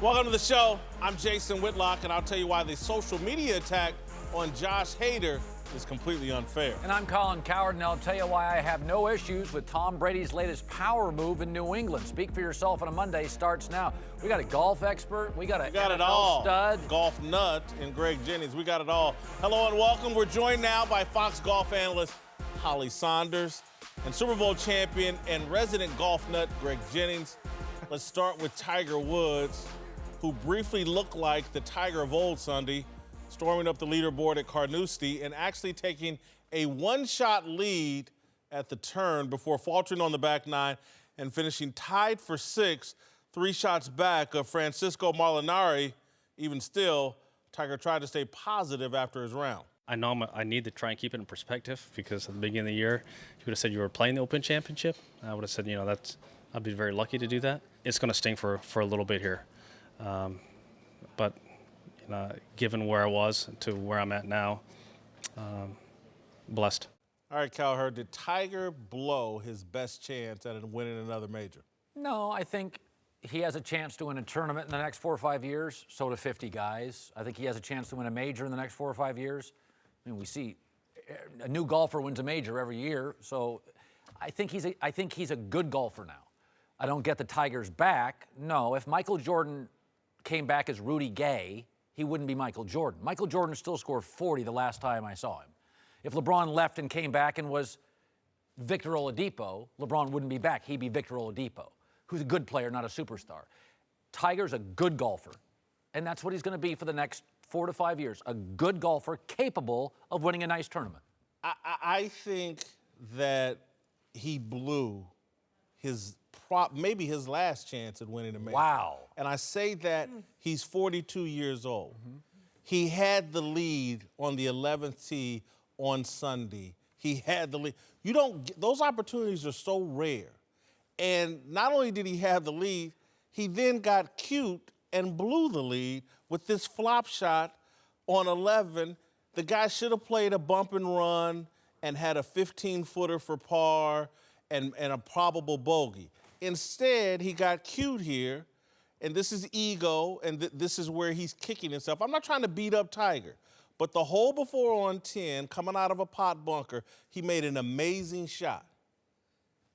Welcome to the show. I'm Jason Whitlock, and I'll tell you why the social media attack on Josh Hader is completely unfair. And I'm Colin Cowherd, and I'll tell you why I have no issues with Tom Brady's latest power move in New England. Speak for yourself on a Monday starts now. We got a golf expert. We got it all. Stud. Golf nut and Greg Jennings. We got it all. Hello and welcome. We're joined now by Fox golf analyst Holly Saunders and Super Bowl champion and resident golf nut Greg Jennings. Let's start with Tiger Woods, who briefly looked like the Tiger of old Sunday, storming up the leaderboard at Carnoustie and actually taking a one-shot lead at the turn before faltering on the back nine and finishing tied for sixth, 3 shots back of Francisco Molinari. Even still, Tiger tried to stay positive after his round. I know I need to try and keep it in perspective because at the beginning of the year, you would have said you were playing the Open Championship. I would have said, I'd be very lucky to do that. It's going to sting for a little bit here. But given where I was to where I'm at now, blessed. All right, Cowherd, did Tiger blow his best chance at winning another major? No, I think he has a chance to win a tournament in the next 4 or 5 years. So do 50 guys. I think he has a chance to win a major in the next 4 or 5 years. I mean, we see a new golfer wins a major every year. So I think he's a good golfer now. I don't get the Tiger's back. No, if Michael Jordan came back as Rudy Gay, he wouldn't be Michael Jordan. Michael Jordan still scored 40 the last time I saw him. If LeBron left and came back and was Victor Oladipo, LeBron wouldn't be back. He'd be Victor Oladipo, who's a good player, not a superstar. Tiger's a good golfer, and that's what he's going to be for the next 4 to 5 years, a good golfer capable of winning a nice tournament. I think that he blew maybe his last chance at winning a major. Wow. And I say that he's 42 years old. Mm-hmm. He had the lead on the 11th tee on Sunday. He had the lead. Those opportunities are so rare. And not only did he have the lead, he then got cute and blew the lead with this flop shot on 11. The guy should have played a bump and run and had a 15-footer for par and a probable bogey. Instead, he got cute here, and this is ego, and this is where he's kicking himself. I'm not trying to beat up Tiger, but the hole before on 10, coming out of a pot bunker, he made an amazing shot.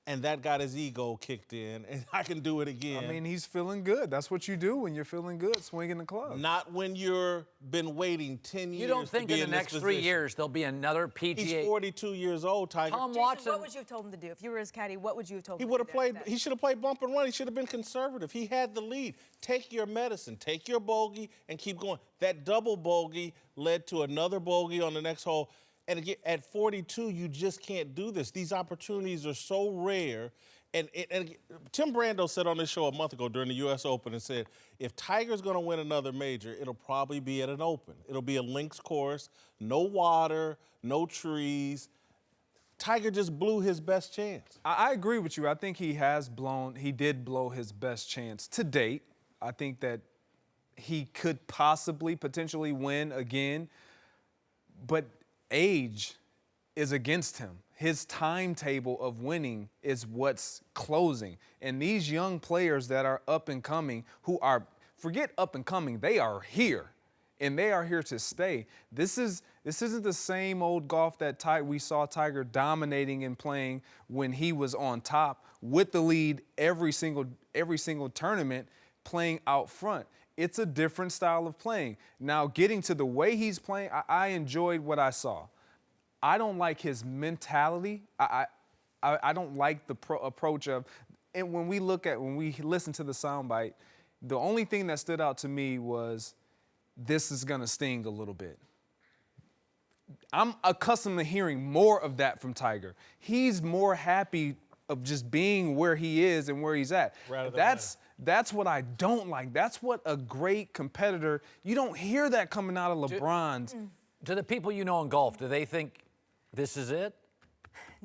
And that got his ego kicked in, and I can do it again. I mean, he's feeling good. That's what you do when you're feeling good, swinging the club. Not when you've been waiting 10 years. You don't think in the next 3 years there'll be another PGA? He's 42 years old, Tiger. Tom Jason, Watson. what would you have told him to do? If you were his caddy, what would you have told him He would have played. He should have played bump and run. He should have been conservative. He had the lead. Take your medicine. Take your bogey and keep going. That double bogey led to another bogey on the next hole. And again, at 42, you just can't do this. These opportunities are so rare. And Tim Brando said on this show a month ago during the U.S. Open and said, if Tiger's going to win another major, it'll probably be at an Open. It'll be a links course, no water, no trees. Tiger just blew his best chance. I agree with you. I think he did blow his best chance to date. I think that he could potentially win again, but age is against him. His timetable of winning is what's closing. And these young players that are up and coming, forget up and coming, they are here. And they are here to stay. This isn't the same old golf that we saw Tiger dominating and playing when he was on top with the lead every single tournament, playing out front. It's a different style of playing. Now, getting to the way he's playing, I enjoyed what I saw. I don't like his mentality. I don't like the approach of, and when we listen to the soundbite, the only thing that stood out to me was, this is gonna sting a little bit. I'm accustomed to hearing more of that from Tiger. He's more happy of just being where he is and where he's at. That's what I don't like. That's what a great competitor, you don't hear that coming out of LeBron's. Do the people you know in golf, do they think this is it?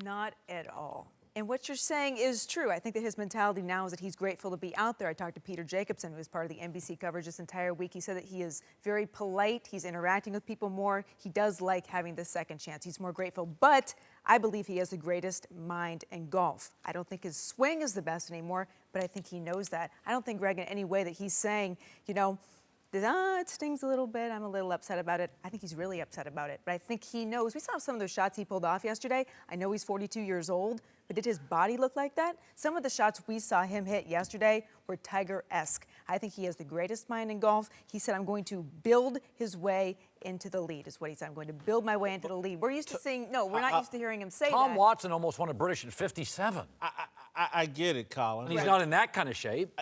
Not at all. And what you're saying is true. I think that his mentality now is that he's grateful to be out there. I talked to Peter Jacobson, who was part of the NBC coverage this entire week. He said that he is very polite. He's interacting with people more. He does like having the second chance. He's more grateful. But I believe he has the greatest mind in golf. I don't think his swing is the best anymore, but I think he knows that. I don't think, Greg, in any way that he's saying, you know, that, it stings a little bit. I'm a little upset about it. I think he's really upset about it. But I think he knows. We saw some of those shots he pulled off yesterday. I know he's 42 years old, but did his body look like that? Some of the shots we saw him hit yesterday were Tiger-esque. I think he has the greatest mind in golf. He said, I'm going to build his way into the lead, is what he said. I'm going to build my way into the lead. We're used to seeing, no, we're not used to hearing him say that. Tom Watson almost won a British at 57. I get it, Colin. He's not in that kind of shape.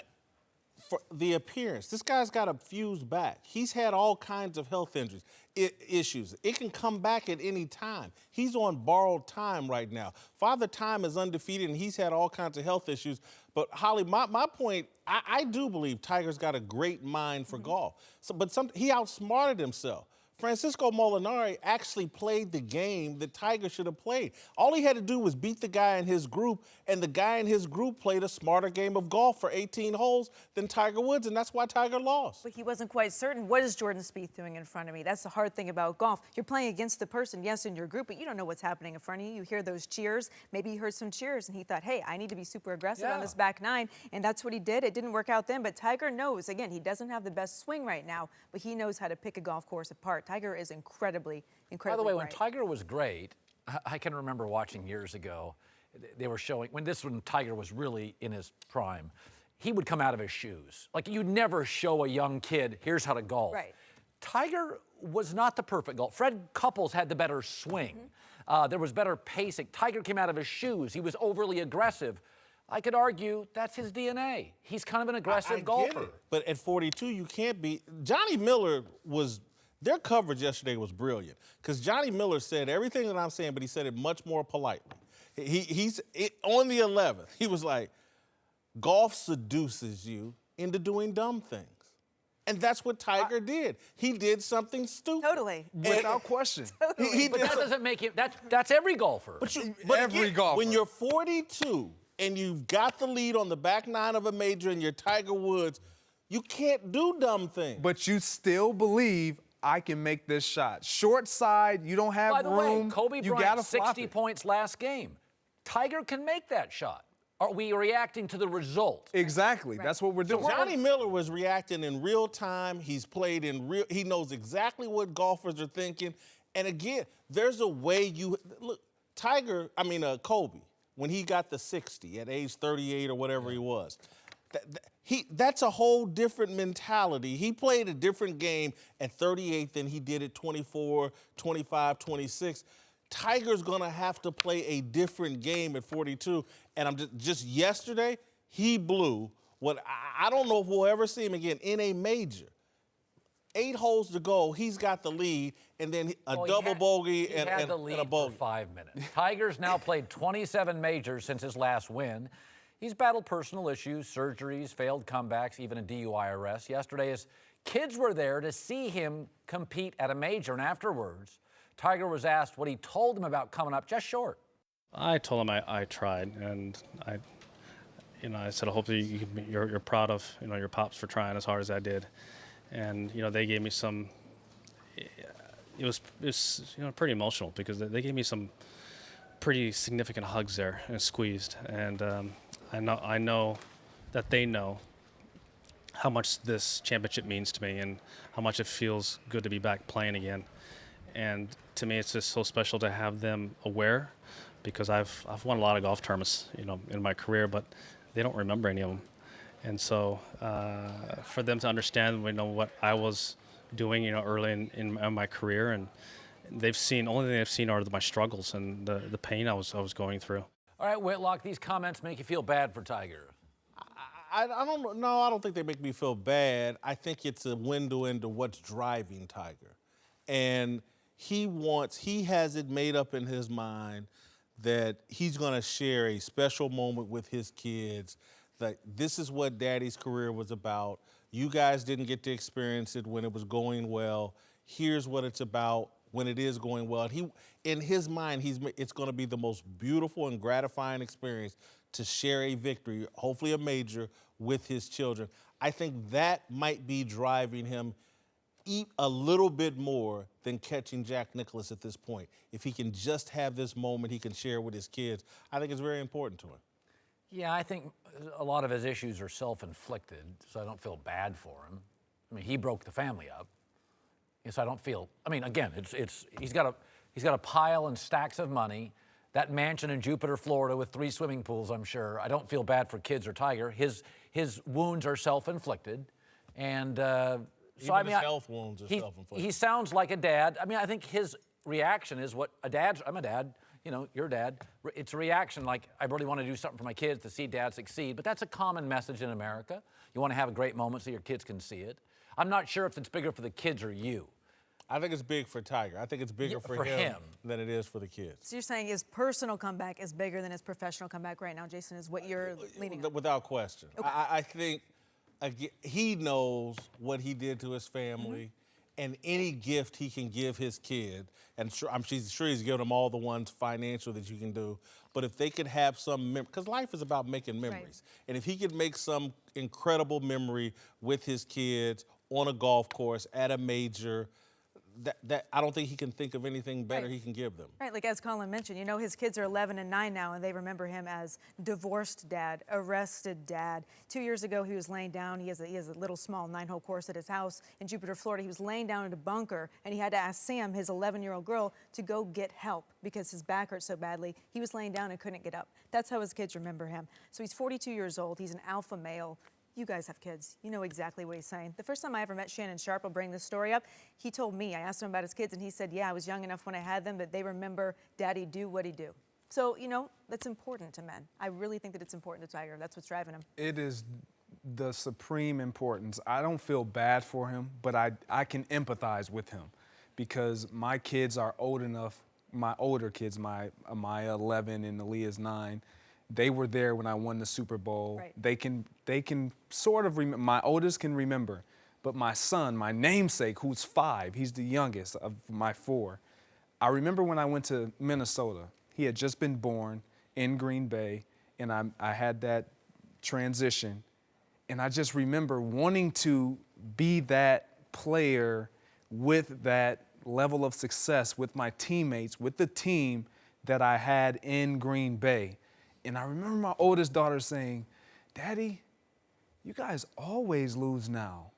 For the appearance, this guy's got a fused back. He's had all kinds of health injuries, issues. It can come back at any time. He's on borrowed time right now. Father Time is undefeated, and he's had all kinds of health issues. But, Holly, my point, I do believe Tiger's got a great mind for golf. So, but he outsmarted himself. Francisco Molinari actually played the game that Tiger should have played. All he had to do was beat the guy in his group, and the guy in his group played a smarter game of golf for 18 holes than Tiger Woods, and that's why Tiger lost. But he wasn't quite certain. What is Jordan Spieth doing in front of me? That's the hard thing about golf. You're playing against the person, yes, in your group, but you don't know what's happening in front of you. You hear those cheers. Maybe he heard some cheers, and he thought, hey, I need to be super aggressive on this back nine, and that's what he did. It didn't work out then, but Tiger knows. Again, he doesn't have the best swing right now, but he knows how to pick a golf course apart. Tiger is incredibly By the way, when bright. Tiger was great, I can remember watching years ago, they were showing, when Tiger was really in his prime, he would come out of his shoes. Like, you'd never show a young kid, here's how to golf. Right. Tiger was not the perfect golf. Fred Couples had the better swing. There was better pacing. Tiger came out of his shoes. He was overly aggressive. I could argue that's his DNA. He's kind of an aggressive golfer. Get it. But at 42, you can't be. Johnny Miller was. Their coverage yesterday was brilliant because Johnny Miller said everything that I'm saying, but he said it much more politely. On the 11th, he was like, golf seduces you into doing dumb things. And that's what Tiger did. He did something stupid. Totally. Without question. But that doesn't make him, that's every golfer. But Every again, golfer. when you're 42 and you've got the lead on the back nine of a major and you're Tiger Woods, you can't do dumb things. But you still believe I can make this shot. Short side, you don't have By the room. way, Kobe you Bryant, gotta flop 60 it. points last game. Tiger can make that shot. Are we reacting to the result? Exactly. That's what we're doing. Johnny Miller was reacting in real time. He's played in real. He knows exactly what golfers are thinking. And again, there's a way you look. Kobe, when he got the 60 at age 38 or whatever he was, that's a whole different mentality. He played a different game at 38 than he did at 24, 25, 26. Tiger's gonna have to play a different game at 42. And I'm just yesterday, he blew what I don't know if we'll ever see him again in a major. 8 holes to go, he's got the lead, and then a double bogey and the lead a bogey. for 5 minutes. Tiger's now played 27 majors since his last win. He's battled personal issues, surgeries, failed comebacks, even a DUI arrest. Yesterday, his kids were there to see him compete at a major, and afterwards, Tiger was asked what he told them about coming up just short. I told him I tried, and I said, hopefully you're proud of your pops for trying as hard as I did, and they gave me some. It was pretty emotional because they gave me some pretty significant hugs there and squeezed, and I know that they know how much this championship means to me and how much it feels good to be back playing again. And to me, it's just so special to have them aware, because I've won a lot of golf tournaments, in my career, but they don't remember any of them. And so for them to understand, what I was doing, early in my career, and only thing they've seen are my struggles and the pain I was going through. All right, Whitlock, these comments make you feel bad for Tiger. I don't think they make me feel bad. I think it's a window into what's driving Tiger. And he has it made up in his mind that he's going to share a special moment with his kids, that this is what Daddy's career was about. You guys didn't get to experience it when it was going well. Here's what it's about when it is going well. And in his mind, it's going to be the most beautiful and gratifying experience to share a victory, hopefully a major, with his children. I think that might be driving him a little bit more than catching Jack Nicklaus at this point. If he can just have this moment he can share with his kids, I think it's very important to him. Yeah, I think a lot of his issues are self-inflicted, so I don't feel bad for him. I mean, he broke the family up, so I don't feel. I mean, again, he's got a pile and stacks of money, that mansion in Jupiter, Florida, with 3 swimming pools. I'm sure. I don't feel bad for kids or Tiger. His wounds are self-inflicted, and so I mean, his health wounds are self-inflicted. He sounds like a dad. I mean, I think his reaction is what a dad's. I'm a dad. You know, your dad. It's a reaction like, I really want to do something for my kids to see dad succeed. But that's a common message in America. You want to have a great moment so your kids can see it. I'm not sure if it's bigger for the kids or you. I think it's big for Tiger. I think it's bigger for him than it is for the kids. So you're saying his personal comeback is bigger than his professional comeback right now, Jason, is what you're leaning on? Without question. Okay. I think he knows what he did to his family, and any gift he can give his kid, and I'm sure he's given them all the ones financial that you can do, but if they could have some because life is about making memories. Right. And if he could make some incredible memory with his kids on a golf course, at a major, that I don't think he can think of anything better he can give them. Right, like as Colin mentioned, you know, his kids are 11 and 9 now, and they remember him as divorced dad, arrested dad. 2 years ago, he was laying down. He has a little small 9-hole course at his house in Jupiter, Florida. He was laying down in a bunker, and he had to ask Sam, his 11-year-old girl, to go get help because his back hurt so badly. He was laying down and couldn't get up. That's how his kids remember him. So he's 42 years old. He's an alpha male. You guys have kids. You know exactly what he's saying. The first time I ever met Shannon Sharp, I'll bring this story up, he told me, I asked him about his kids, and he said, yeah, I was young enough when I had them, but they remember Daddy do what he do. So, you know, that's important to men. I really think that it's important to Tiger. That's what's driving him. It is the supreme importance. I don't feel bad for him, but I can empathize with him because my kids are old enough, my older kids, my 11 and Aaliyah's 9, they were there when I won the Super Bowl. Right. They can sort of remember. My oldest can remember, but my son, my namesake, who's 5, he's the youngest of my 4. I remember when I went to Minnesota. He had just been born in Green Bay, and I had that transition, and I just remember wanting to be that player with that level of success with my teammates, with the team that I had in Green Bay. And I remember my oldest daughter saying, Daddy, you guys always lose now.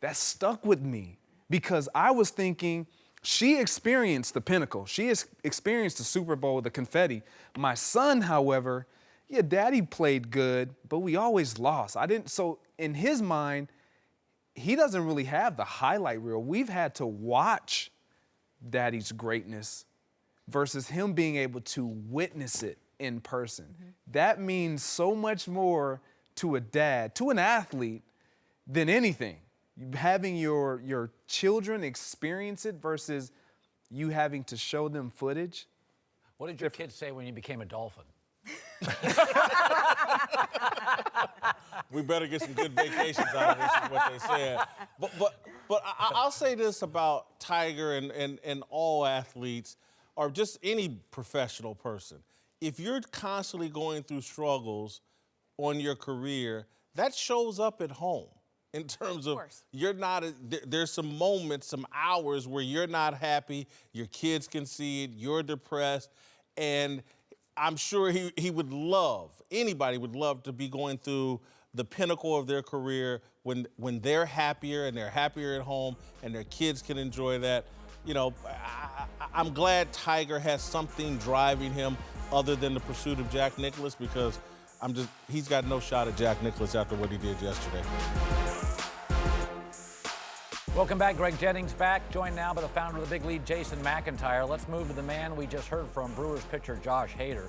That stuck with me because I was thinking she experienced the pinnacle. She experienced the Super Bowl, the confetti. My son, however, yeah, Daddy played good, but we always lost. So in his mind, he doesn't really have the highlight reel. We've had to watch Daddy's greatness versus him being able to witness it in person. That means so much more to a dad, to an athlete, than anything. Having your children experience it versus you having to show them footage. What did your kids say when you became a Dolphin? We better get some good vacations out of this, is what they said. But I'll say this about Tiger and all athletes, or just any professional person. If you're constantly going through struggles on your career, that shows up at home in terms of you're not, there's some moments, some hours where you're not happy, your kids can see it, you're depressed, and I'm sure he would love, anybody would love to be going through the pinnacle of their career when they're happier and they're happier at home and their kids can enjoy that. You know, I'm glad Tiger has something driving him other than the pursuit of Jack Nicklaus, because he's got no shot at Jack Nicklaus after what he did yesterday. Welcome back. Greg Jennings back, joined now by the founder of the big lead, Jason McIntyre. Let's move to the man we just heard from, Brewers pitcher Josh Hader.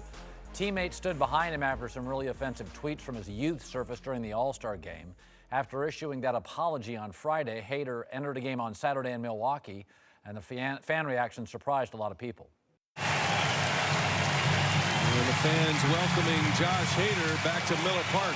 Teammates stood behind him after some really offensive tweets from his youth surfaced during the All-Star game. After issuing that apology on Friday, Hader entered a game on Saturday in Milwaukee, and the fan reaction surprised a lot of people. And the fans welcoming Josh Hader back to Miller Park.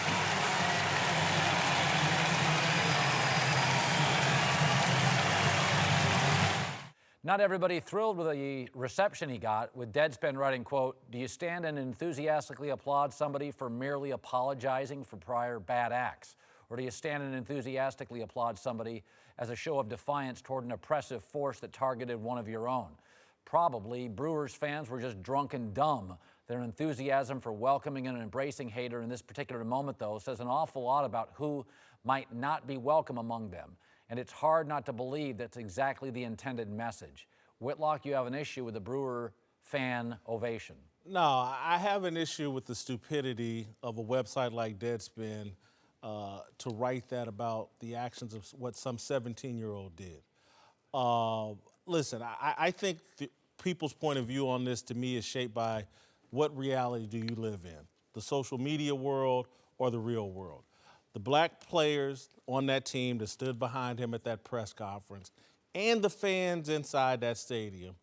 Not everybody thrilled with the reception he got, with Deadspin writing, quote, "Do you stand and enthusiastically applaud somebody for merely apologizing for prior bad acts? Or do you stand and enthusiastically applaud somebody as a show of defiance toward an oppressive force that targeted one of your own?" Probably Brewers fans were just drunk and dumb. Their enthusiasm for welcoming and embracing Hader in this particular moment, though, says an awful lot about who might not be welcome among them. And it's hard not to believe that's exactly the intended message. Whitlock, you have an issue with the Brewer fan ovation. No, I have an issue with the stupidity of a website like Deadspin to write that about the actions of what some 17-year-old did. Listen, I think people's point of view on this, to me, is shaped by what reality do you live in, the social media world or the real world. The black players on that team that stood behind him at that press conference and the fans inside that stadium,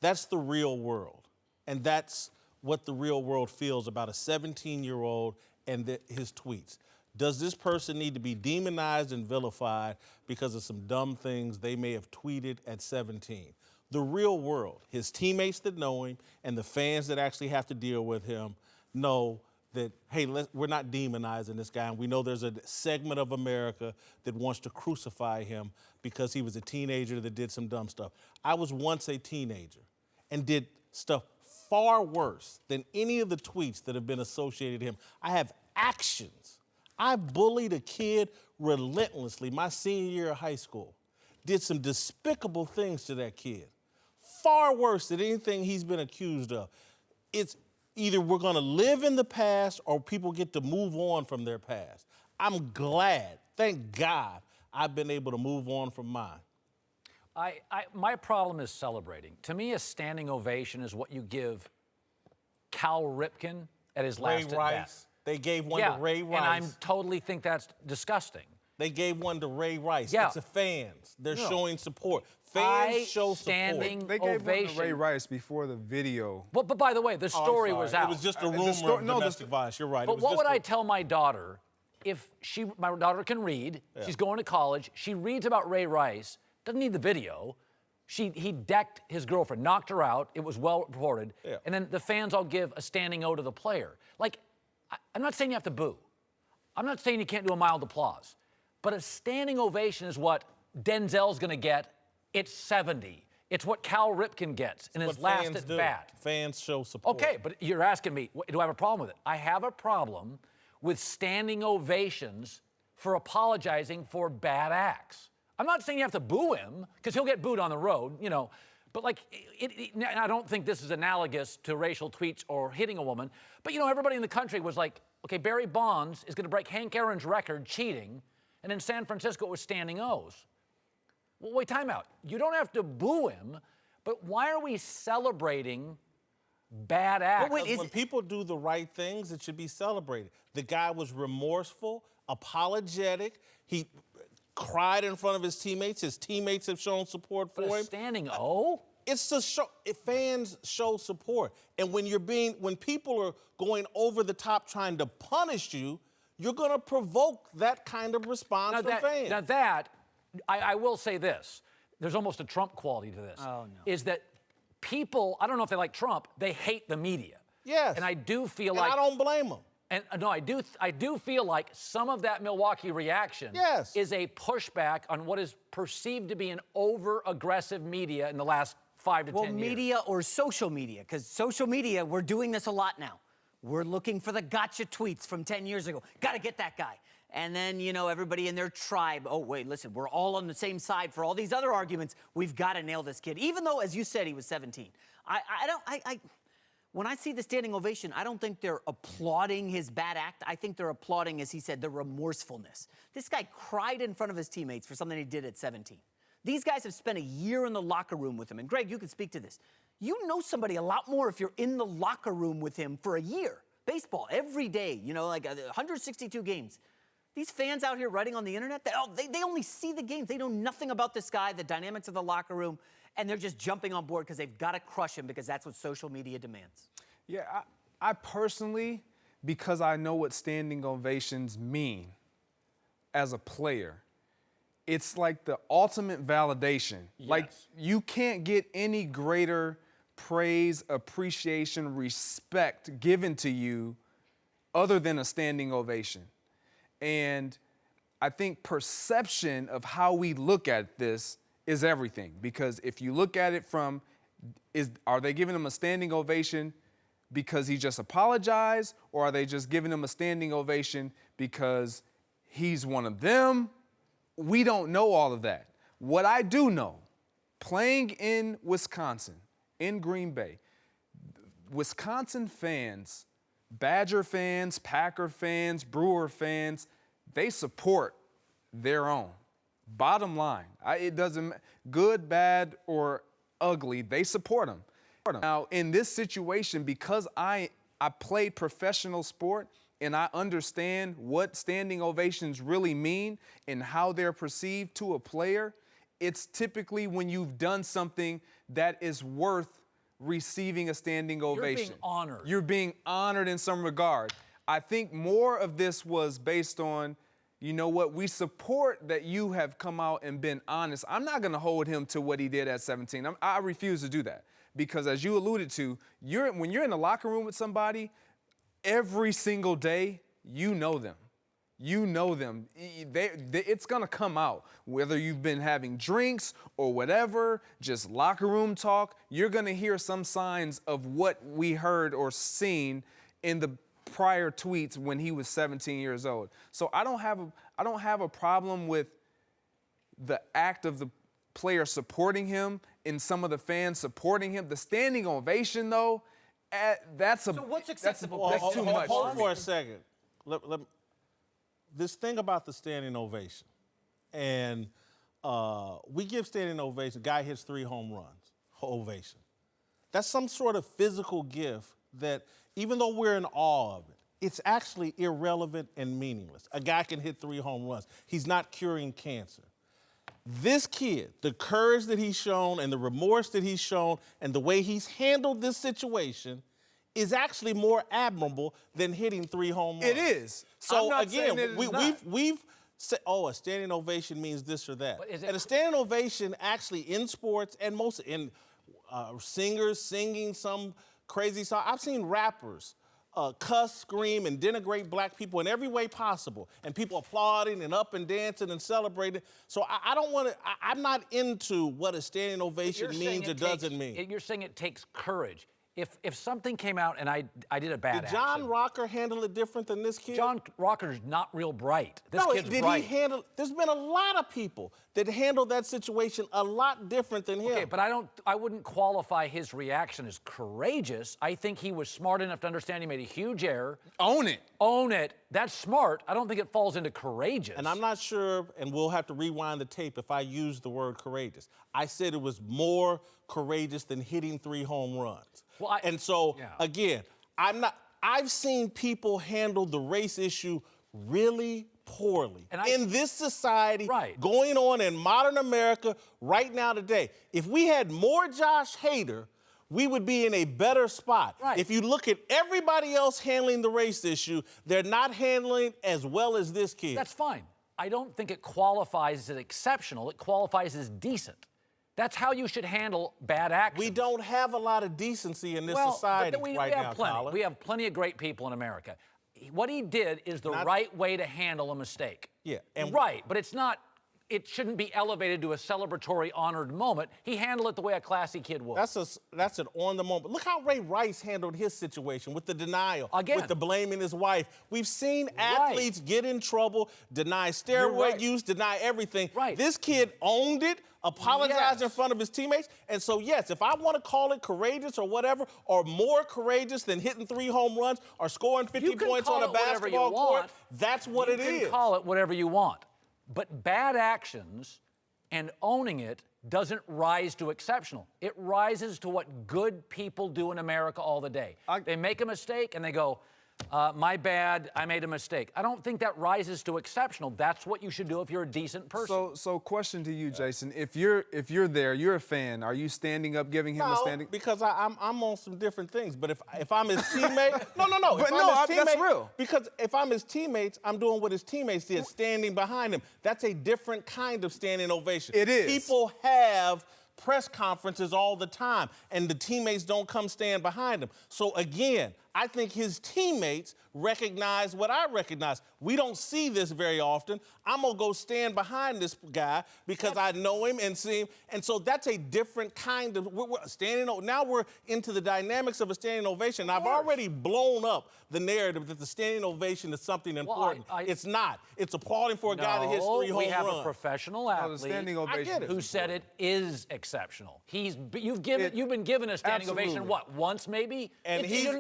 that's the real world. And that's what the real world feels about a 17-year-old and his tweets. Does this person need to be demonized and vilified because of some dumb things they may have tweeted at 17? The real world, his teammates that know him and the fans that actually have to deal with him know that, hey, we're not demonizing this guy. And we know there's a segment of America that wants to crucify him because he was a teenager that did some dumb stuff. I was once a teenager and did stuff far worse than any of the tweets that have been associated with him. I have actions. I bullied a kid relentlessly my senior year of high school. Did some despicable things to that kid. Far worse than anything he's been accused of. It's either we're going to live in the past or people get to move on from their past. I'm glad, thank God, I've been able to move on from mine. My problem is celebrating. To me, a standing ovation is what you give Cal Ripken at his last Ray Rice. at-bat. They gave one to Ray Rice. And I totally think that's disgusting. They gave one to Ray Rice. Yeah. It's the fans. They're showing support. Fans show standing support. They gave ovation. one to Ray Rice before the video. But by the way, the story was out. It was just a rumor of domestic violence. You're right. But what would I tell my daughter if my daughter can read, she's going to college, she reads about Ray Rice, doesn't need the video. He decked his girlfriend, knocked her out. It was well reported. Yeah. And then the fans all give a standing O to the player. Like, I'm not saying you have to boo. I'm not saying you can't do a mild applause. But a standing ovation is what Denzel's going to get at 70. It's what Cal Ripken gets in his last at bat. Fans show support. Okay, but you're asking me, do I have a problem with it? I have a problem with standing ovations for apologizing for bad acts. I'm not saying you have to boo him, because he'll get booed on the road, you know. But, like, I don't think this is analogous to racial tweets or hitting a woman. But, you know, everybody in the country was like, okay, Barry Bonds is going to break Hank Aaron's record cheating, and in San Francisco it was standing O's. Well, wait, time out. You don't have to boo him, but why are we celebrating bad acts? When people do the right things, it should be celebrated. The guy was remorseful, apologetic. He cried in front of his teammates. His teammates have shown support for him. Standing O? It's to show, fans show support. And when people are going over the top trying to punish you, you're going to provoke that kind of response from fans. Now that, I will say this, there's almost a Trump quality to this. Oh, no. Is that people, I don't know if they like Trump, they hate the media. Yes. And I do feel and like... I don't blame them. And no, I do feel like some of that Milwaukee reaction is a pushback on what is perceived to be an over-aggressive media in the last 5 to 10 years. Well, media or social media, because social media, we're doing this a lot now. We're looking for the gotcha tweets from 10 years ago. Got to get that guy. And then, you know, everybody in their tribe, oh, wait, listen, we're all on the same side for all these other arguments. We've got to nail this kid. Even though, as you said, he was 17. When I see the standing ovation, I don't think they're applauding his bad act. I think they're applauding, as he said, the remorsefulness. This guy cried in front of his teammates for something he did at 17. These guys have spent a year in the locker room with him. And Greg, you can speak to this. You know somebody a lot more if you're in the locker room with him for a year. Baseball, every day, you know, like 162 games. These fans out here writing on the internet, they only see the games. They know nothing about this guy, the dynamics of the locker room, and they're just jumping on board because they've got to crush him because that's what social media demands. Yeah, I personally, because I know what standing ovations mean as a player, it's like the ultimate validation. Like, you can't get any greater praise, appreciation, respect given to you other than a standing ovation. And I think perception of how we look at this is everything. Because if you look at it from, are they giving him a standing ovation because he just apologized, or are they just giving him a standing ovation because he's one of them? We don't know all of that. What I do know, playing in Wisconsin, in Green Bay, Wisconsin fans, Badger fans, Packer fans, Brewer fans, they support their own. Bottom line, it doesn't, good, bad, or ugly, they support them. Now, in this situation, because I played professional sport and I understand what standing ovations really mean and how they're perceived to a player, it's typically when you've done something that is worth receiving a standing ovation. You're being honored. You're being honored in some regard. I think more of this was based on, you know what, we support that you have come out and been honest. I'm not going to hold him to what he did at 17. I refuse to do that. Because as you alluded to, when you're in the locker room with somebody, every single day, you know them. You know them. It's going to come out. Whether you've been having drinks or whatever, just locker room talk, you're going to hear some signs of what we heard or seen in the prior tweets when he was 17 years old. So I don't have a problem with the act of the player supporting him and some of the fans supporting him. The standing ovation, though, that's what's acceptable? That's too much. Hold for a second. This thing about the standing ovation, and we give standing ovation. Guy hits 3 home runs, ovation. That's some sort of physical gift that, even though we're in awe of it, it's actually irrelevant and meaningless. A guy can hit 3 home runs. He's not curing cancer. This kid, the courage that he's shown and the remorse that he's shown and the way he's handled this situation is actually more admirable than hitting 3 home runs. It is. So I'm not again, saying it is not. we've said, a standing ovation means this or that. But is it- And a standing ovation actually in sports and most in singers singing some crazy song. I've seen rappers cuss, scream, and denigrate black people in every way possible, and people applauding and up and dancing and celebrating. So I don't want to. I'm not into what a standing ovation means or doesn't mean. You're saying it takes courage. If something came out and I did a bad Did John action, Rocker handle it different than this kid? John Rocker's not real bright. This No, kid's did bright. he handle? There's been a lot of people that handled that situation a lot different than him. Okay, but I wouldn't qualify his reaction as courageous. I think he was smart enough to understand he made a huge error. Own it. Own it. That's smart. I don't think it falls into courageous. And I'm not sure, and we'll have to rewind the tape if I use the word courageous. I said it was more courageous than hitting 3 home runs. Well, Again, I've seen people handle the race issue really poorly in this society, going on in modern America right now today. If we had more Josh Hader, we would be in a better spot. Right. If you look at everybody else handling the race issue, they're not handling as well as this kid. That's fine. I don't think it qualifies as exceptional. It qualifies as decent. That's how you should handle bad actions. We don't have a lot of decency in this but society then we right have now, plenty. Colin. We have plenty of great people in America. What he did is the right way to handle a mistake. Yeah. Right, but it's not. It shouldn't be elevated to a celebratory, honored moment. He handled it the way a classy kid would. That's an on the moment. Look how Ray Rice handled his situation with the denial, Again. with the blaming his wife. We've seen athletes get in trouble, deny steroid use, deny everything. Right. This kid owned it, apologized in front of his teammates. And so, yes, if I want to call it courageous or whatever, or more courageous than hitting 3 home runs or scoring 50 points on a basketball court, that's what it is. You can call it whatever you want. But bad actions and owning it doesn't rise to exceptional. It rises to what good people do in America all the day. They make a mistake and they go, My bad, I made a mistake. I don't think that rises to exceptional. That's what you should do if you're a decent person. So question to you, Jason. If you're there, you're a fan, are you standing up giving him a standing? Because I'm on some different things. But if I'm his teammate, no. But that's real. Because if I'm his teammates, I'm doing what his teammates did, standing behind him. That's a different kind of standing ovation. It is. People have press conferences all the time, and the teammates don't come stand behind him. So again, I think his teammates recognize what I recognize. We don't see this very often. I'm going to go stand behind this guy because I know him and see him. And so that's a different kind of we're standing. Now we're into the dynamics of a standing ovation. I've already blown up the narrative that the standing ovation is something important. It's not. It's applauding for a guy that hits 3 home runs. We have a professional athlete standing ovation who said it is exceptional. You've been given a standing ovation, what, once maybe? And he's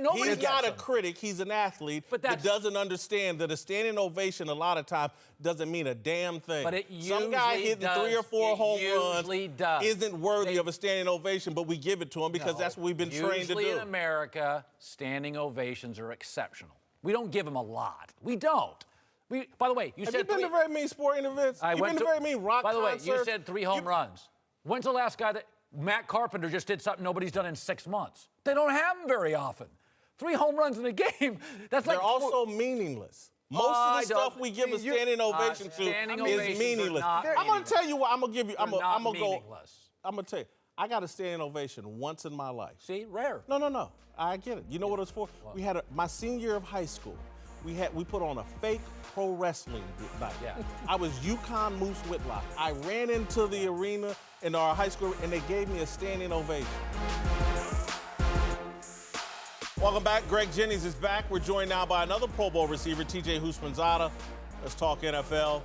not a critic, he's an athlete that doesn't understand that a standing ovation a lot of times doesn't mean a damn thing. But it Some guy hitting 3 or 4 home runs does. isn't worthy of a standing ovation, but we give it to him because that's what we've been trained to do. Usually in America, standing ovations are exceptional. We don't give them a lot. We don't. By the way, you Have said you been to very mean sporting events? You've been to very mean rock concerts. By the way, you said 3 home runs. When's the last guy that Matt Carpenter just did something nobody's done in 6 months? They don't have them very often. 3 home runs in a game. They're also meaningless. Most of the stuff we give a standing ovation to is meaningless. I'm going to tell you what. I'm going to give you. I'm going to go. I'm going to tell you. I got a standing ovation once in my life. See, rare. No. I get it. You know what it was for? What? We had my senior year of high school. We put on a fake pro wrestling night. Yeah. I was UConn Moose Whitlock. I ran into the arena in our high school, and they gave me a standing ovation. Welcome back. Greg Jennings is back. We're joined now by another Pro Bowl receiver, TJ Houshmandzadeh. Let's talk NFL.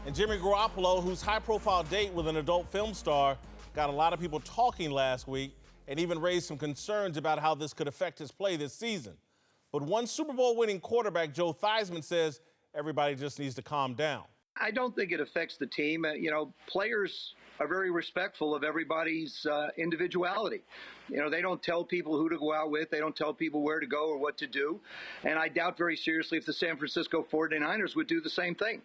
And Jimmy Garoppolo, whose high-profile date with an adult film star got a lot of people talking last week and even raised some concerns about how this could affect his play this season. But one Super Bowl winning quarterback, Joe Theismann, says everybody just needs to calm down. I don't think it affects the team. Players are very respectful of everybody's individuality. They don't tell people who to go out with. They don't tell people where to go or what to do. And I doubt very seriously if the San Francisco 49ers would do the same thing.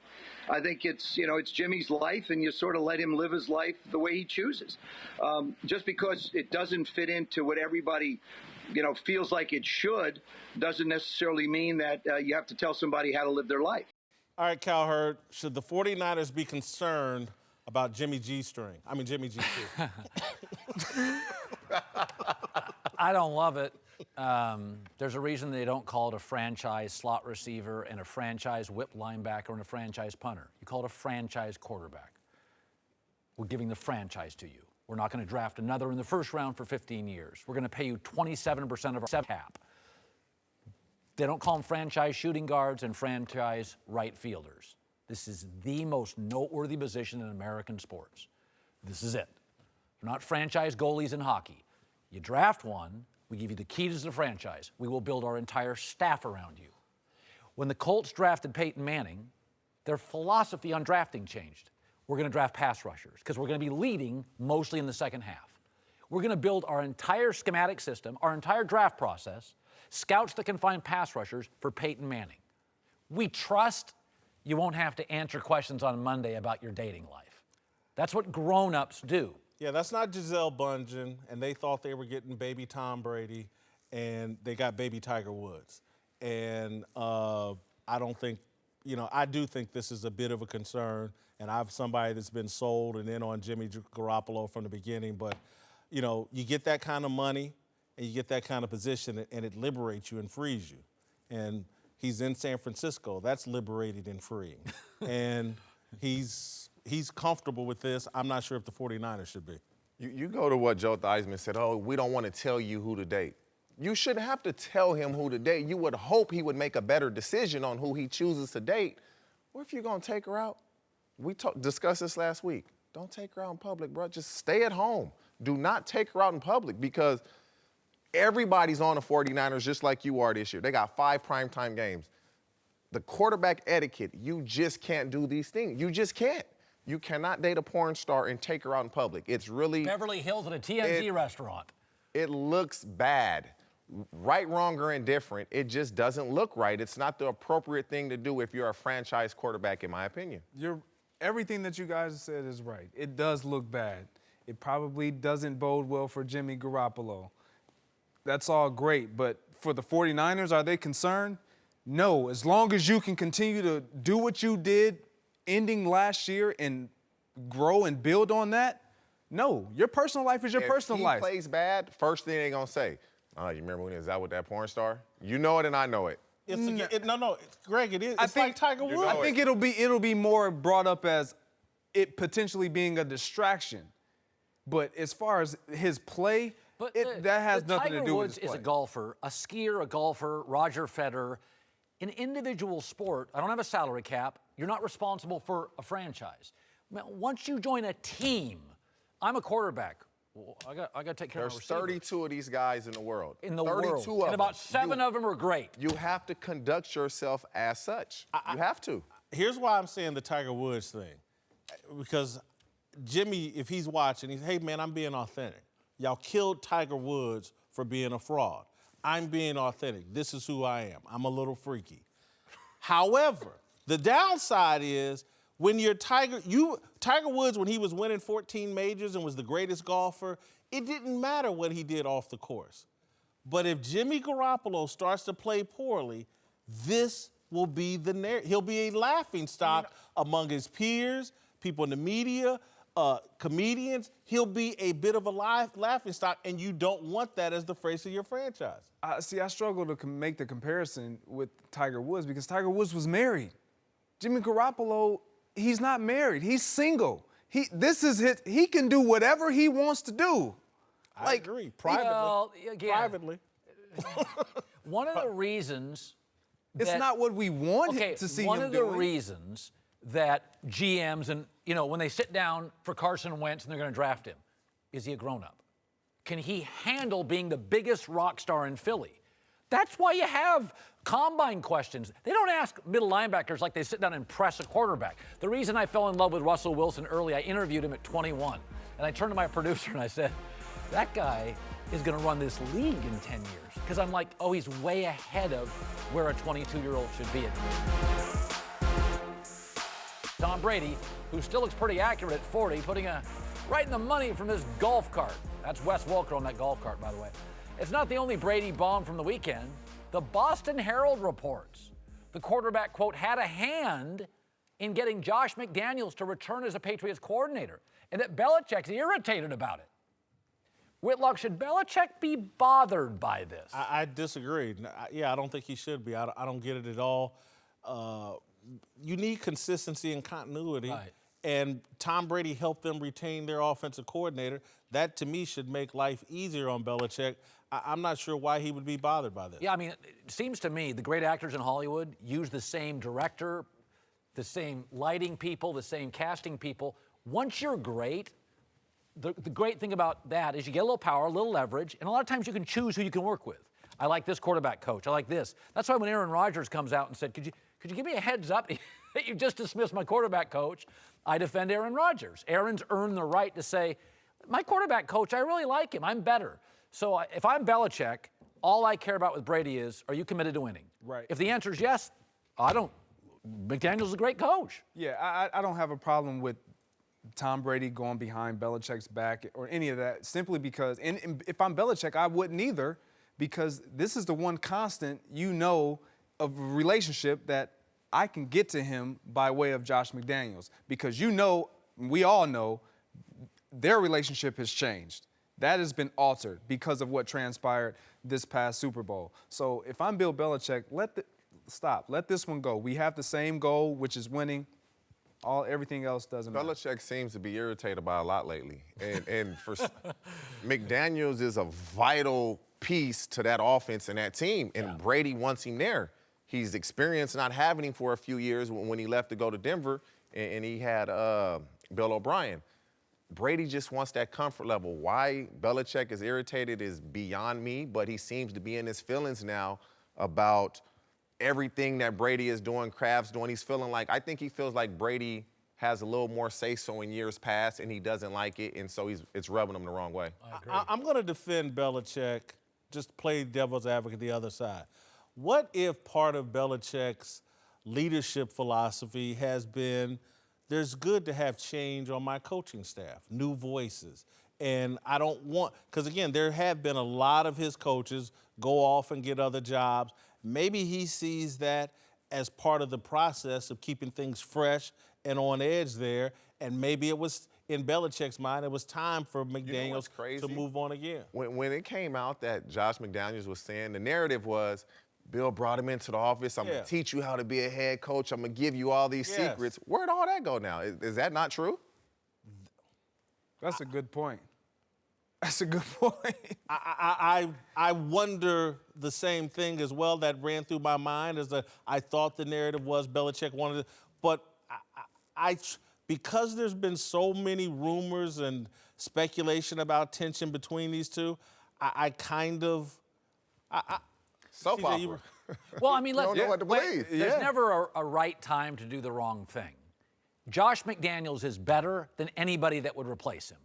I think it's Jimmy's life, and you sort of let him live his life the way he chooses. Just because it doesn't fit into what everybody feels like it should doesn't necessarily mean that you have to tell somebody how to live their life. All right, Cowherd, should the 49ers be concerned about Jimmy G-string? I mean, Jimmy G-string. I don't love it. There's a reason they don't call it a franchise slot receiver and a franchise whip linebacker and a franchise punter. You call it a franchise quarterback. We're giving the franchise to you. We're not going to draft another in the first round for 15 years. We're going to pay you 27% of our cap. They don't call them franchise shooting guards and franchise right fielders. This is the most noteworthy position in American sports. This is it. They're not franchise goalies in hockey. You draft one, we give you the keys to the franchise. We will build our entire staff around you. When the Colts drafted Peyton Manning, their philosophy on drafting changed. We're going to draft pass rushers because we're going to be leading mostly in the second half. We're going to build our entire schematic system, our entire draft process, scouts that can find pass rushers for Peyton Manning. We trust you won't have to answer questions on Monday about your dating life. That's what grown-ups do. Yeah, that's not Gisele Bundchen, and they thought they were getting baby Tom Brady, and they got baby Tiger Woods. And I don't think, I do think this is a bit of a concern, and I'm somebody that's been sold and in on Jimmy Garoppolo from the beginning, but, you get that kind of money, and you get that kind of position, and it liberates you and frees you. And he's in San Francisco. That's liberated and freeing. And he's comfortable with this. I'm not sure if the 49ers should be. You go to what Joe Theismann said, we don't want to tell you who to date. You shouldn't have to tell him who to date. You would hope he would make a better decision on who he chooses to date. Or if you're going to take her out, we discussed this last week. Don't take her out in public, bro. Just stay at home. Do not take her out in public because everybody's on the 49ers just like you are this year. They got 5 primetime games. The quarterback etiquette, you just can't do these things. You just can't. You cannot date a porn star and take her out in public. It's really... Beverly Hills at a TMZ restaurant. It looks bad right, wrong, or indifferent, it just doesn't look right. It's not the appropriate thing to do if you're a franchise quarterback, in my opinion. Everything that you guys said is right. It does look bad. It probably doesn't bode well for Jimmy Garoppolo. That's all great, but for the 49ers, are they concerned? No. As long as you can continue to do what you did ending last year and grow and build on that, no. Your personal life is your personal life. If he plays bad, first thing they gonna say, oh, you remember when he was out with that porn star? You know it and I know it. Greg, it is. It's like Tiger Woods. I think it'll be more brought up as it potentially being a distraction. But as far as his play, that has nothing to do with his play. Tiger Woods is a golfer, a skier, a golfer, Roger Federer. In individual sport, I don't have a salary cap. You're not responsible for a franchise. Once you join a team, I'm a quarterback. Well, I got to take care of my receivers. There's 32 of these guys in the world. In the world. And about 7 of them are great. You have to conduct yourself as such. You have to. Here's why I'm saying the Tiger Woods thing. Because Jimmy, if he's watching, he's, hey, man, I'm being authentic. Y'all killed Tiger Woods for being a fraud. I'm being authentic. This is who I am. I'm a little freaky. However, the downside is when you're Tiger Woods, when he was winning 14 majors and was the greatest golfer, it didn't matter what he did off the course. But if Jimmy Garoppolo starts to play poorly, this will be the narrative. He'll be a laughingstock among his peers, people in the media, comedians. He'll be a bit of a laughingstock, and you don't want that as the face of your franchise. See, I struggle to make the comparison with Tiger Woods because Tiger Woods was married. Jimmy Garoppolo, he's not married. He's single. He can do whatever he wants to do. I agree. Privately. One of the reasons it's not what we want to see him doing. One of the reasons that GMs and, when they sit down for Carson Wentz and they're going to draft him, is he a grown-up? Can he handle being the biggest rock star in Philly? That's why you have combine questions. They don't ask middle linebackers like they sit down and press a quarterback. The reason I fell in love with Russell Wilson early, I interviewed him at 21. And I turned to my producer and I said, that guy is going to run this league in 10 years. Because I'm like, oh, he's way ahead of where a 22-year-old should be at. Tom Brady, who still looks pretty accurate at 40, putting right in the money from his golf cart. That's Wes Welker on that golf cart, by the way. It's not the only Brady bomb from the weekend. The Boston Herald reports the quarterback, quote, had a hand in getting Josh McDaniels to return as a Patriots coordinator, and that Belichick's irritated about it. Whitlock, should Belichick be bothered by this? I disagree. I don't think he should be. I don't get it at all. You need consistency and continuity. Right. And Tom Brady helped them retain their offensive coordinator. That, to me, should make life easier on Belichick. I'm not sure why he would be bothered by this. Yeah, I mean, it seems to me the great actors in Hollywood use the same director, the same lighting people, the same casting people. Once you're great, the great thing about that is you get a little power, a little leverage, and a lot of times you can choose who you can work with. I like this quarterback coach. I like this. That's why when Aaron Rodgers comes out and said, could you give me a heads up that you just dismissed my quarterback coach, I defend Aaron Rodgers. Aaron's earned the right to say, my quarterback coach, I really like him. I'm better. So if I'm Belichick, all I care about with Brady is, are you committed to winning? Right. If the answer is yes, I don't. McDaniel's a great coach. Yeah, I don't have a problem with Tom Brady going behind Belichick's back or any of that, simply because, and if I'm Belichick, I wouldn't either, because this is the one constant of a relationship that I can get to him by way of Josh McDaniels, because we all know their relationship has changed. That has been altered because of what transpired this past Super Bowl. So if I'm Bill Belichick, let this one go. We have the same goal, which is winning. Everything else doesn't matter. Belichick seems to be irritated by a lot lately. And for McDaniels is a vital piece to that offense and that team. And Brady wants him there. He's experienced not having him for a few years when he left to go to Denver, and he had Bill O'Brien. Brady just wants that comfort level. Why Belichick is irritated is beyond me, but he seems to be in his feelings now about everything that Brady is doing, Kraft's doing. I think he feels like Brady has a little more say-so in years past, and he doesn't like it, and so it's rubbing him the wrong way. I'm going to defend Belichick just play devil's advocate the other side. What if part of Belichick's leadership philosophy has been, there's good to have change on my coaching staff, new voices. And I don't want, because again, there have been a lot of his coaches go off and get other jobs. Maybe he sees that as part of the process of keeping things fresh and on edge there. And maybe it was, in Belichick's mind, it was time for McDaniels to move on again. When it came out that Josh McDaniels was saying, the narrative was, Bill brought him into the office. I'm going to teach you how to be a head coach. I'm going to give you all these secrets. Where'd all that go now? Is that not true? That's a good point. That's a good point. I wonder the same thing as well. That ran through my mind as I thought the narrative was Belichick wanted to, but because there's been so many rumors and speculation about tension between these two, Soap opera. Well, I mean, You don't know what to believe. There's never a right time to do the wrong thing. Josh McDaniels is better than anybody that would replace him.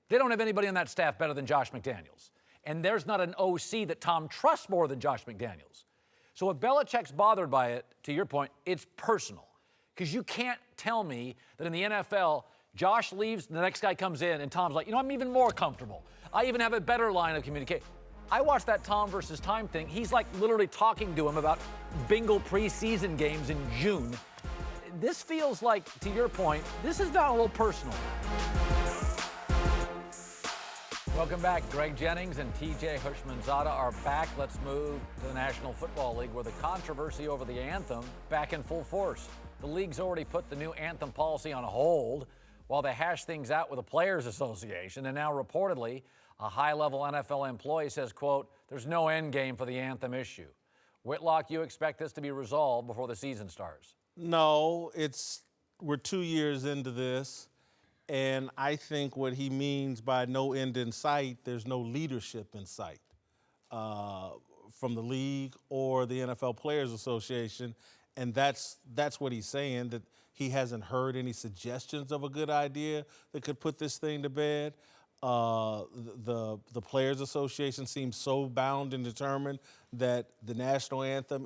They don't have anybody on that staff better than Josh McDaniels. And there's not an OC that Tom trusts more than Josh McDaniels. So if Belichick's bothered by it, to your point, it's personal. Because you can't tell me that in the NFL, Josh leaves, the next guy comes in, and Tom's like, I'm even more comfortable. I even have a better line of communication. I watched that Tom versus Time thing. He's like literally talking to him about Bengal preseason games in June. This feels like, to your point, this has gotten a little personal. Welcome back. Greg Jennings and TJ Hushmanzada are back. Let's move to the National Football League, where the controversy over the anthem back in full force. The league's already put the new anthem policy on hold while they hash things out with the Players Association. And now reportedly, a high-level NFL employee says, quote, there's no end game for the anthem issue. Whitlock, you expect this to be resolved before the season starts? No, we're 2 years into this. And I think what he means by no end in sight, there's no leadership in sight from the league or the NFL Players Association. And that's what he's saying, that he hasn't heard any suggestions of a good idea that could put this thing to bed. The Players Association seems so bound and determined that the national anthem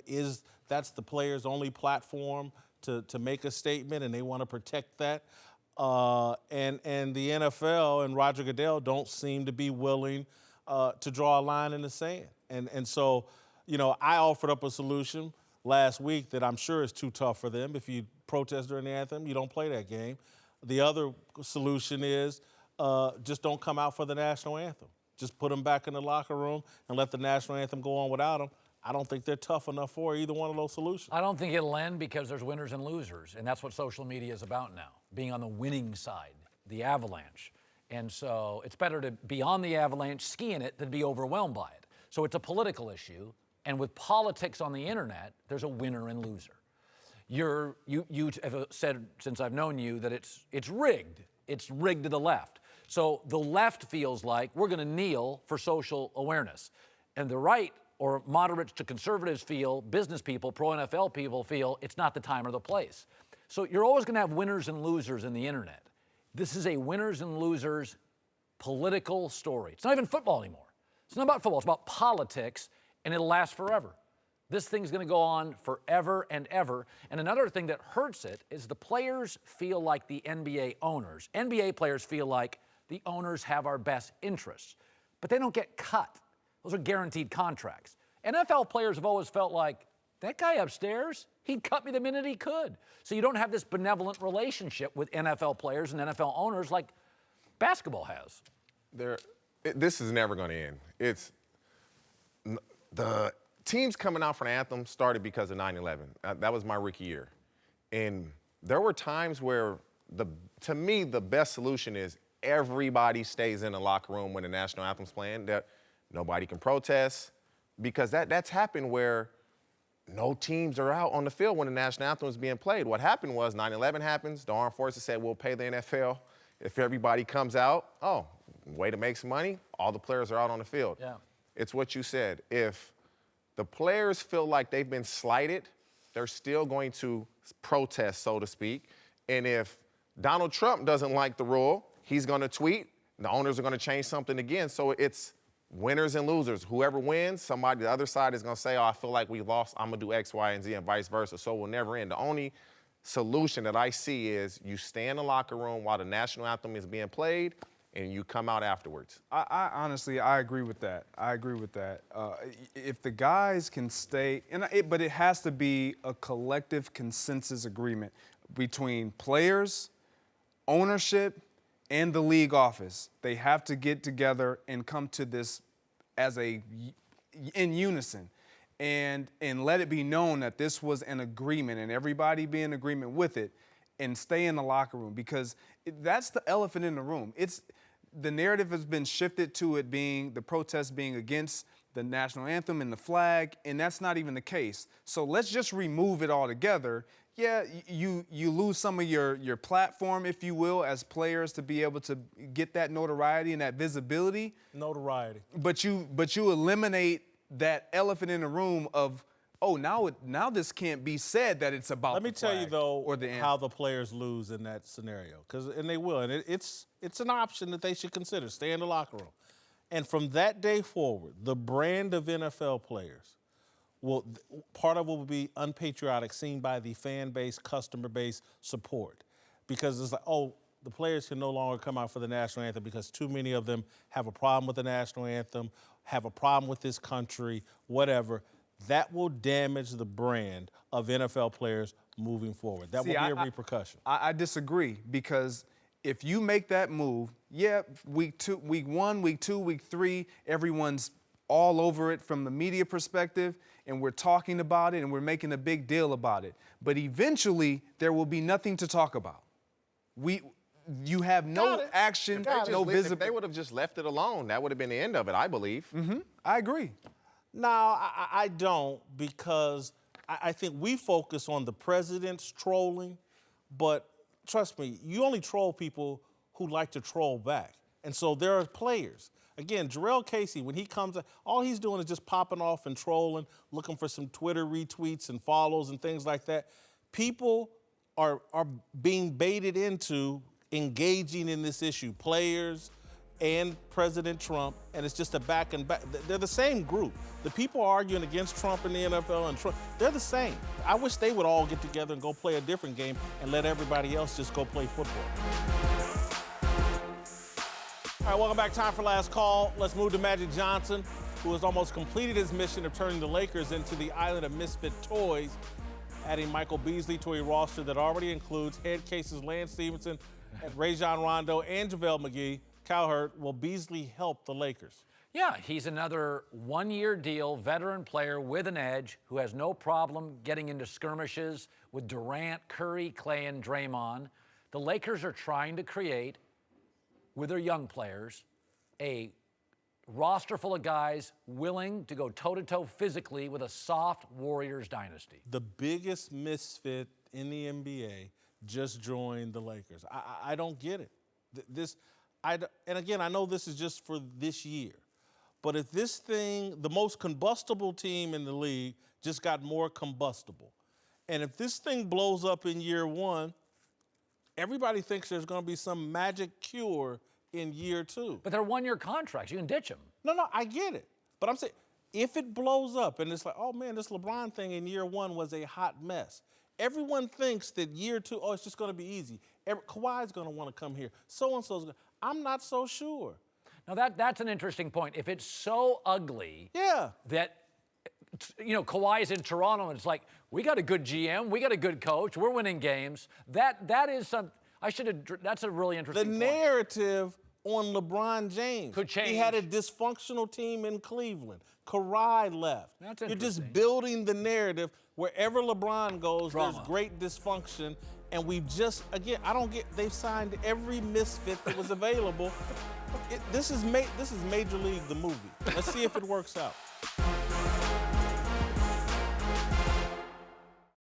that's the players' only platform to make a statement, and they want to protect that. And the NFL and Roger Goodell don't seem to be willing to draw a line in the sand. And so, I offered up a solution last week that I'm sure is too tough for them. If you protest during the anthem, you don't play that game. The other solution is just don't come out for the national anthem. Just put them back in the locker room and let the national anthem go on without them. I don't think they're tough enough for either one of those solutions. I don't think it'll end because there's winners and losers, and that's what social media is about now, being on the winning side, the avalanche. And so it's better to be on the avalanche skiing it than be overwhelmed by it. So it's a political issue, and with politics on the internet, there's a winner and loser. You have said since I've known you that it's rigged. It's rigged to the left. So the left feels like we're going to kneel for social awareness, and the right, or moderates to conservatives, feel, business people, pro-NFL people feel it's not the time or the place. So you're always going to have winners and losers in the internet. This is a winners and losers political story. It's not even football anymore. It's not about football. It's about politics, and it'll last forever. This thing's going to go on forever and ever. And another thing that hurts it is the players feel like the NBA owners. NBA players feel like the owners have our best interests, but they don't get cut. Those are guaranteed contracts. NFL players have always felt like, that guy upstairs, he'd cut me the minute he could. So you don't have this benevolent relationship with NFL players and NFL owners like basketball has. This is never going to end. The teams coming out for the anthem started because of 9/11. That was my rookie year. And there were times where, to me, the best solution is everybody stays in the locker room when the national anthem's playing. That nobody can protest, because that's happened where no teams are out on the field when the national anthem is being played. What happened was 9/11 happens, the armed forces said, we'll pay the NFL if everybody comes out. Oh, way to make some money. All the players are out on the field. Yeah. It's what you said. If the players feel like they've been slighted, they're still going to protest, so to speak. And if Donald Trump doesn't like the rule, he's going to tweet. The owners are going to change something again. So it's winners and losers. Whoever wins, the other side is going to say, oh, I feel like we lost. I'm going to do X, Y, and Z, and vice versa. So it will never end. The only solution that I see is you stay in the locker room while the national anthem is being played, and you come out afterwards. I honestly, I agree with that. If the guys can stay, but it has to be a collective consensus agreement between players, ownership, and the league office. They have to get together and come to this in unison. And let it be known that this was an agreement and everybody be in agreement with it and stay in the locker room, because that's the elephant in the room. The narrative has been shifted to it being the protest being against the national anthem and the flag, and that's not even the case. So let's just remove it altogether. Yeah, you lose some of your platform, if you will, as players to be able to get that notoriety and that visibility. Notoriety. But you eliminate that elephant in the room of, oh, now this can't be said that it's about. Let me tell you though or the how the players lose in that scenario, and they will, and it's an option that they should consider. Stay in the locker room, and from that day forward, the brand of NFL players part of it will be unpatriotic, seen by the fan base, customer base, support, because it's like, oh, the players can no longer come out for the national anthem because too many of them have a problem with the national anthem, have a problem with this country, whatever. That will damage the brand of NFL players moving forward. That will be a repercussion. I disagree, because if you make that move, yeah, week 1, week 2, week 3, everyone's all over it from the media perspective, and we're talking about it and we're making a big deal about it. But eventually, there will be nothing to talk about. You have no action, no visibility. If they would have just left it alone, that would have been the end of it, I believe. Mm-hmm. I agree. No, I don't, because I think we focus on the president's trolling, but trust me, you only troll people who like to troll back. And so there are players. Again, Jarrell Casey, when he comes, all he's doing is just popping off and trolling, looking for some Twitter retweets and follows and things like that. People are being baited into engaging in this issue, players and President Trump, and it's just a back and back. They're the same group. The people arguing against Trump in the NFL and Trump, they're the same. I wish they would all get together and go play a different game and let everybody else just go play football. All right, welcome back. Time for last call. Let's move to Magic Johnson, who has almost completed his mission of turning the Lakers into the island of misfit toys, adding Michael Beasley to a roster that already includes head cases Lance Stevenson, Rajon Rondo, and JaVale McGee. Cowherd, will Beasley help the Lakers? Yeah, he's another one-year deal, veteran player with an edge who has no problem getting into skirmishes with Durant, Curry, Clay, and Draymond. The Lakers are trying to create, with their young players, a roster full of guys willing to go toe-to-toe physically with a soft Warriors dynasty. The biggest misfit in the NBA just joined the Lakers. I don't get it. And again, I know this is just for this year, but if this thing, the most combustible team in the league just got more combustible, and if this thing blows up in year 1, everybody thinks there's going to be some magic cure in year 2. But they're one-year contracts. You can ditch them. No, I get it. But I'm saying, if it blows up and it's like, oh, man, this LeBron thing in year 1 was a hot mess. Everyone thinks that year 2, oh, it's just going to be easy. Kawhi's going to want to come here. So-and-so's going to. I'm not so sure. Now, that's an interesting point. If it's so ugly that, Kawhi is in Toronto and it's like, we got a good GM, we got a good coach, we're winning games. That is some. That's a really interesting point. The narrative on LeBron James could change. He had a dysfunctional team in Cleveland. Kawhi left. That's You're interesting. just building the narrative. Wherever LeBron goes, there's great dysfunction. And we've just, again, they've signed every misfit that was available. This is Major League, the movie. Let's see if it works out.